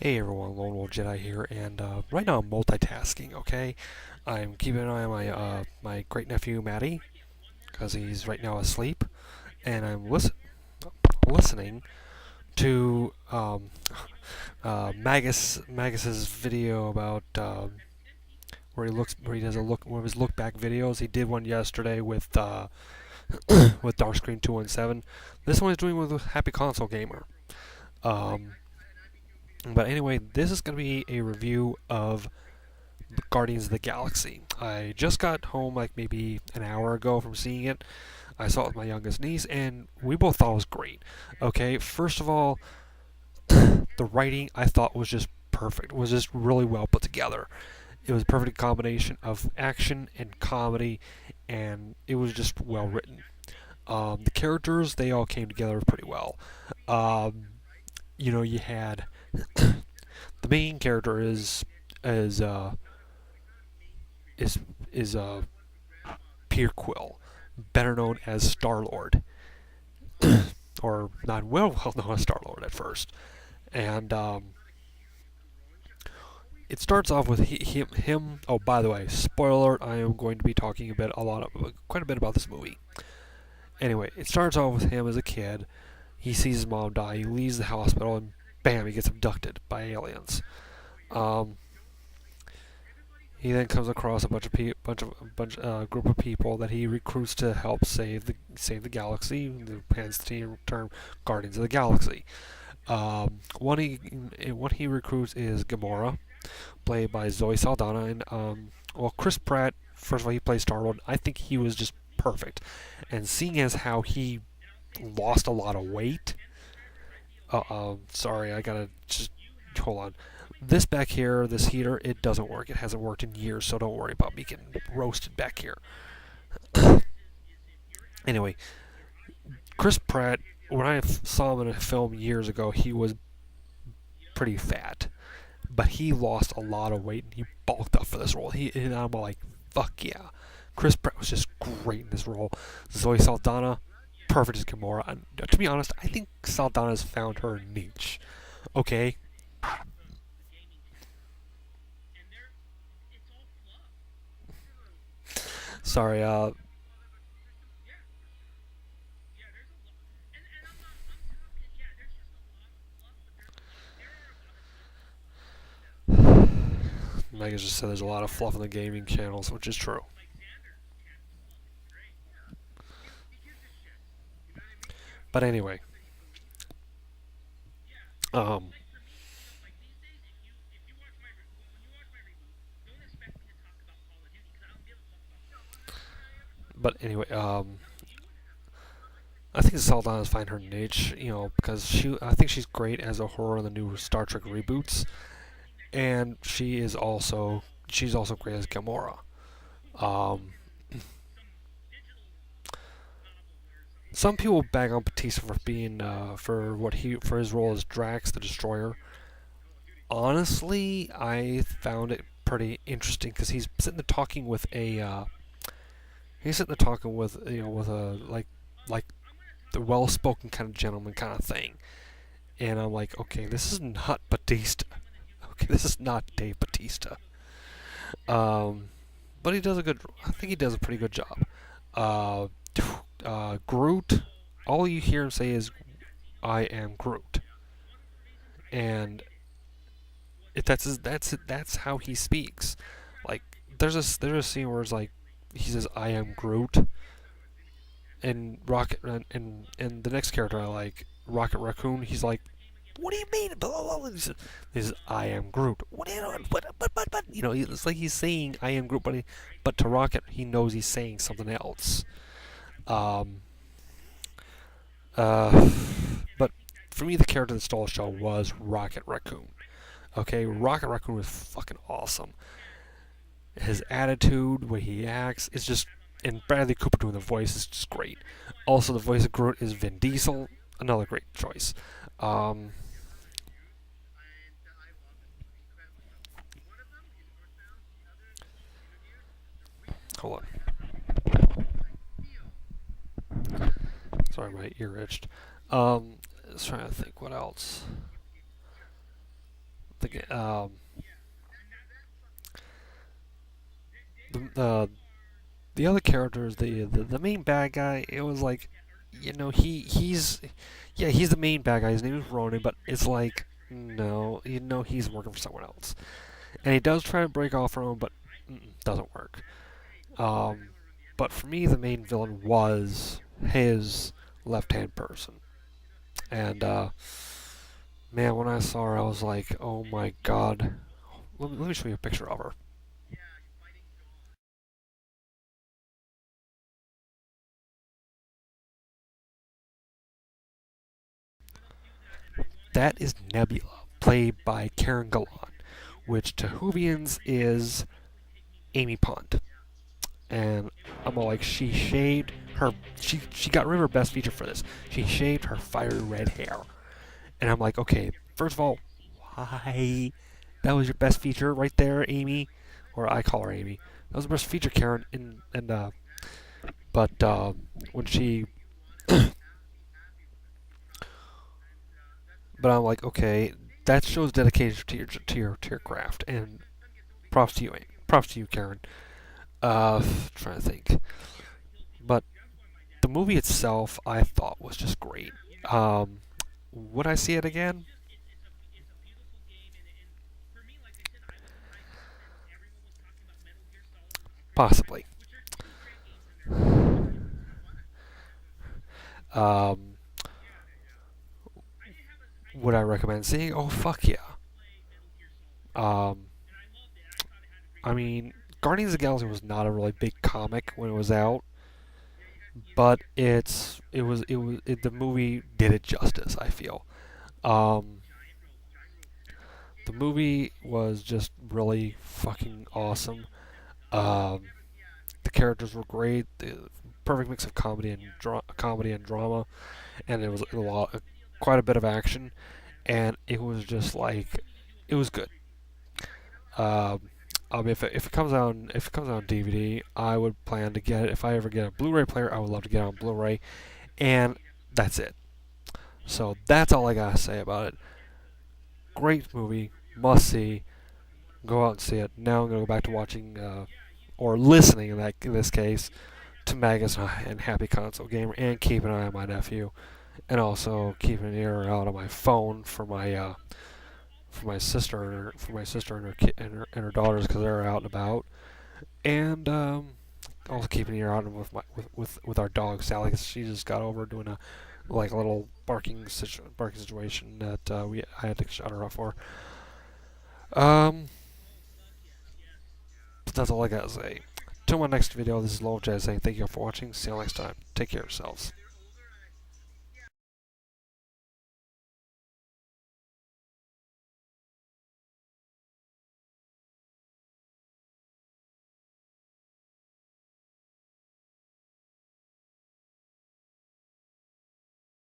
Hey everyone, Lone Wolf Jedi here, and right now I'm multitasking. Okay, I'm keeping an eye on my great nephew Matty because he's right now asleep, and I'm listening to Magus's video about where he does one of his look back videos. He did one yesterday with with Darkscreen 217. This one he's doing with Happy Console Gamer. Um, but anyway, this is going to be a review of Guardians of the Galaxy. I just got home like maybe an hour ago from seeing it. I saw it with my youngest niece, and we both thought it was great. Okay, first of all, the writing I thought was just perfect. It was just really well put together. It was a perfect combination of action and comedy, and it was just well written. The characters, they all came together pretty well. Um, you had the main character is uh, is is Peter Quill, better known as Star Lord, or not well known as Star Lord at first. And it starts off with him. Oh, by the way, spoiler! I am going to be talking quite a bit about this movie. Anyway, it starts off with him as a kid. He sees his mom die. He leaves the hospital, and bam, he gets abducted by aliens. Um, He then comes across a group of people that he recruits to help save the galaxy. Hence the term Guardians of the Galaxy. One he recruits is Gamora, played by Zoe Saldana, and well, Chris Pratt. First of all, he plays Star-Lord. I think he was just perfect, and seeing as how he lost a lot of weight. Sorry, I gotta just hold on. This back here, this heater, it doesn't work. It hasn't worked in years, so don't worry about me getting roasted back here. Anyway, Chris Pratt, when I saw him in a film years ago, he was pretty fat, but he lost a lot of weight and he bulked up for this role. And I'm like, fuck yeah. Chris Pratt was just great in this role. Zoe Saldana, perfect as Gamora. And to be honest, I think Saldana's found her niche. Okay, sorry, Megan just said there's a lot of fluff on the gaming channels, which is true. But anyway, um, I think Saldana's find her niche, because I think she's great as a horror in the new Star Trek reboots, and she's also great as Gamora. Um, some people bag on Batista for being for his role as Drax the Destroyer. Honestly, I found it pretty interesting because he's sitting there talking with with a like the well-spoken kind of gentleman kind of thing, and I'm like, okay, this is not Batista. Okay, this is not Dave Batista. Um, but he does a good. I think he does a pretty good job. Uh, Groot. All you hear him say is, "I am Groot," and that's how he speaks. Like there's a scene where it's like he says, "I am Groot," and and the next character I like, Rocket Raccoon. He's like, "What do you mean?" Blah, blah, blah. He says, "I am Groot." What do you know? But it's like he's saying, "I am Groot," but to Rocket, he knows he's saying something else. Um, uh, but for me, the character that stole the show was Rocket Raccoon. Okay, Rocket Raccoon was fucking awesome. His attitude, the way he acts, is just. And Bradley Cooper doing the voice is just great. Also, the voice of Groot is Vin Diesel, another great choice. Um, Hold on. Sorry, my ear itched. I was trying to think what else. the the, uh, the other characters, the main bad guy, it was like, he's the main bad guy. His name is Ronan, but it's like, no, he's working for someone else, and he does try to break off from him, but doesn't work. Um, but for me, the main villain was his left-hand person, and man, when I saw her, I was like, oh my god. Let me show you a picture of her. That is Nebula, played by Karen Galan, which to Whovians is Amy Pond. And I'm all like, she got rid of her best feature for this. She shaved her fiery red hair. And I'm like, okay, first of all, why? That was your best feature right there, Amy. Or I call her Amy. That was the best feature, Karen. But when she, but I'm like, okay, that shows dedication to your craft, and props to you, props to you, Karen. Trying to think, but the movie itself, I thought was just great. Um, would I see it again? Possibly. Um, would I recommend seeing? Oh fuck yeah. Um, I mean, Guardians of the Galaxy was not a really big comic when it was out, but the movie did it justice. I feel. Um, the movie was just really fucking awesome. Um, the characters were great. The perfect mix of comedy and drama, and it was quite a bit of action, and it was just like, it was good. Um, I mean, if it comes out on DVD, I would plan to get it. If I ever get a Blu-ray player, I would love to get it on Blu-ray, and that's it. So that's all I gotta say about it. Great movie, must see. Go out and see it. Now I'm gonna go back to watching, or listening in this case, to Magus and Happy Console Gamer, and keep an eye on my nephew, and also keep an ear out on my phone for my sister and her daughters, because they're out and about, and also keep an ear out with with our dog Sally, 'cause she just got over doing a like a little barking situation that I had to shut her off for. Um, but that's all I gotta say. Till my next video, this is LWJ saying thank you all for watching. See you all next time. Take care of yourselves.